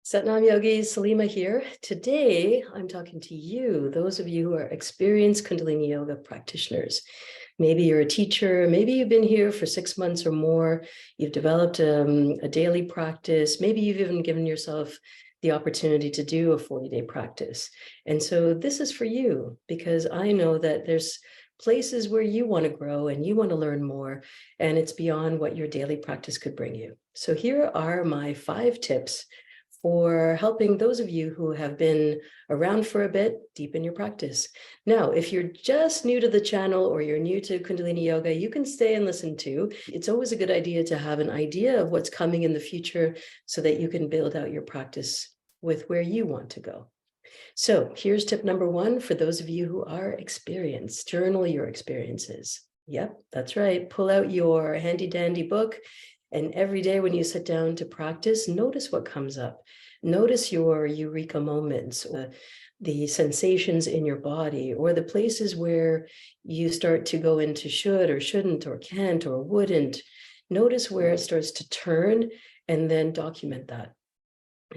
Satnam Yogis, Salimah here. Today, I'm talking to you, those of you who are experienced Kundalini Yoga practitioners. Maybe you're a teacher, maybe you've been here for 6 months or more, you've developed a daily practice, maybe you've even given yourself the opportunity to do a 40-day practice. And so this is for you, because I know that there's places where you want to grow and you want to learn more, and it's beyond what your daily practice could bring you. So here are my 5 tips for helping those of you who have been around for a bit deepen your practice. Now, if you're just new to the channel or you're new to Kundalini Yoga, you can stay and listen too. It's always a good idea to have an idea of what's coming in the future so that you can build out your practice with where you want to go. So here's tip number 1 for those of you who are experienced. Journal your experiences. Yep, that's right. Pull out your handy dandy book. And every day when you sit down to practice, notice what comes up. Notice your eureka moments, the sensations in your body, or the places where you start to go into should or shouldn't or can't or wouldn't. Notice where it starts to turn, and then document that.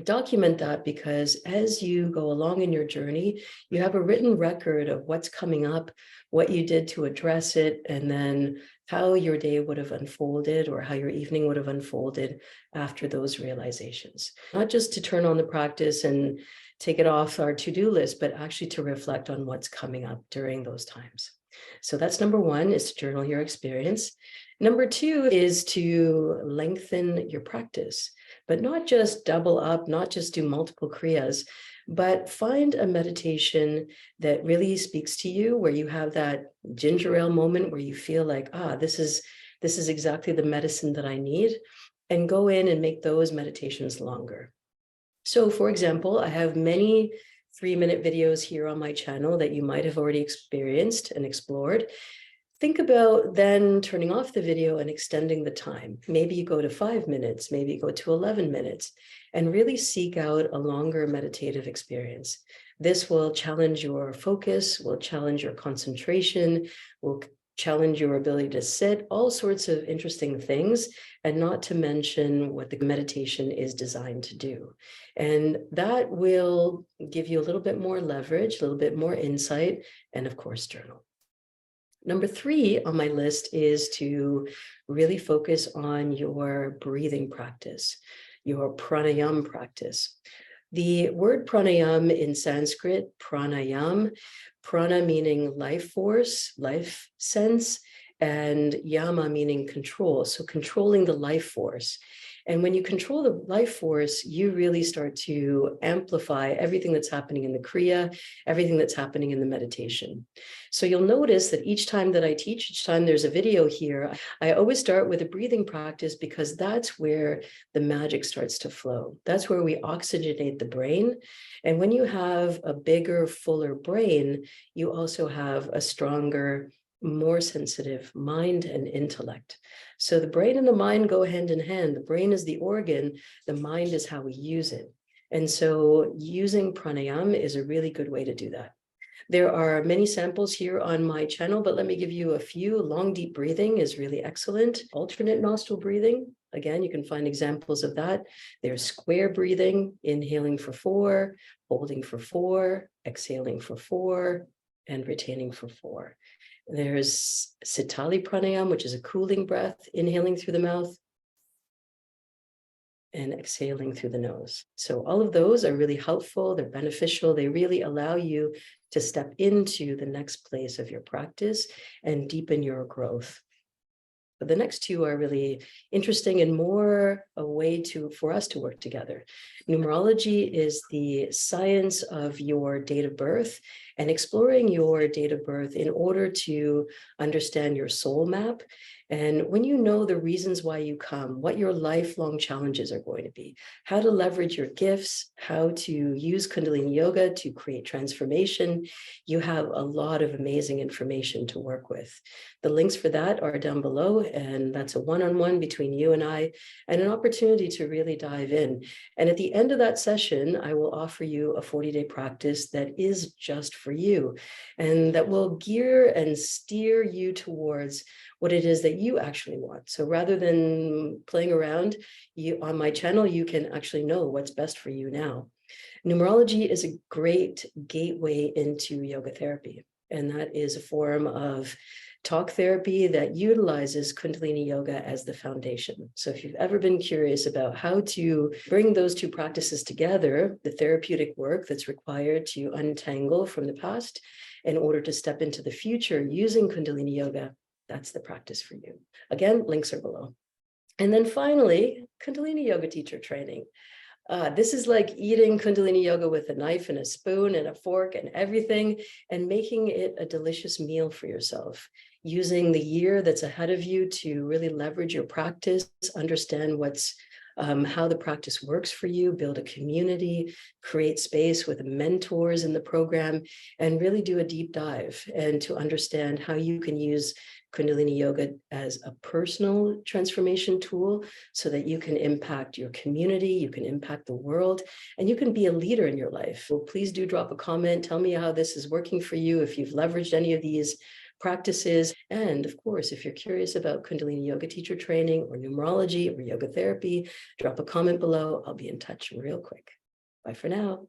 Document that because as you go along in your journey, you have a written record of what's coming up, what you did to address it, and then how your day would have unfolded or how your evening would have unfolded after those realizations. Not just to turn on the practice and take it off our to-do list, but actually to reflect on what's coming up during those times. So that's number 1, is to journal your experience. Number 2 is to lengthen your practice, but not just double up, not just do multiple kriyas, but find a meditation that really speaks to you, where you have that ginger ale moment where you feel like, this is exactly the medicine that I need, and go in and make those meditations longer. So for example, I have many 3-minute videos here on my channel that you might have already experienced and explored. Think about then turning off the video and extending the time. Maybe you go to 5 minutes, maybe you go to 11 minutes, and really seek out a longer meditative experience. This will challenge your focus, will challenge your concentration, will challenge your ability to sit, all sorts of interesting things, and not to mention what the meditation is designed to do. And that will give you a little bit more leverage, a little bit more insight, and of course, journal. Number 3 on my list is to really focus on your breathing practice, your pranayama practice. The word pranayama in Sanskrit, pranayam, prana meaning life force, life sense, and yama meaning control. So controlling the life force. And when you control the life force, you really start to amplify everything that's happening in the kriya, everything that's happening in the meditation. So you'll notice that each time that I teach, each time there's a video here, I always start with a breathing practice, because that's where the magic starts to flow. That's where we oxygenate the brain. And when you have a bigger, fuller brain, you also have a stronger, more sensitive mind and intellect. So the brain and the mind go hand in hand. The brain is the organ, the mind is how we use it. And so using pranayama is a really good way to do that. There are many samples here on my channel, but let me give you a few. Long, deep breathing is really excellent. Alternate nostril breathing, again, you can find examples of that. There's square breathing, inhaling for 4, holding for 4, exhaling for 4, and retaining for 4. There's Sitali pranayama, which is a cooling breath, inhaling through the mouth and exhaling through the nose. So all of those are really helpful. They're beneficial. They really allow you to step into the next place of your practice and deepen your growth. But the next 2 are really interesting and more a way for us to work together. Numerology is the science of your date of birth, and exploring your date of birth in order to understand your soul map. And when you know the reasons why you come, what your lifelong challenges are going to be, how to leverage your gifts, how to use Kundalini Yoga to create transformation, you have a lot of amazing information to work with. The links for that are down below, and that's a one-on-one between you and I, and an opportunity to really dive in. And at the end of that session, I will offer you a 40-day practice that is just for you, and that will gear and steer you towards what it is that you actually want. So rather than playing around, on my channel, you can actually know what's best for you now. Numerology is a great gateway into yoga therapy, and that is a form of talk therapy that utilizes Kundalini Yoga as the foundation. So if you've ever been curious about how to bring those two practices together, the therapeutic work that's required to untangle from the past in order to step into the future using Kundalini Yoga, that's the practice for you. Again, links are below. And then finally, Kundalini Yoga teacher training. This is like eating Kundalini Yoga with a knife and a spoon and a fork and everything, and making it a delicious meal for yourself, using the year that's ahead of you to really leverage your practice, understand how the practice works for you, build a community, create space with mentors in the program, and really do a deep dive and to understand how you can use Kundalini Yoga as a personal transformation tool so that you can impact your community, you can impact the world, and you can be a leader in your life. Well, please do drop a comment. Tell me how this is working for you, if you've leveraged any of these practices. And of course, if you're curious about Kundalini Yoga teacher training or numerology or yoga therapy, drop a comment below. I'll be in touch real quick. Bye for now.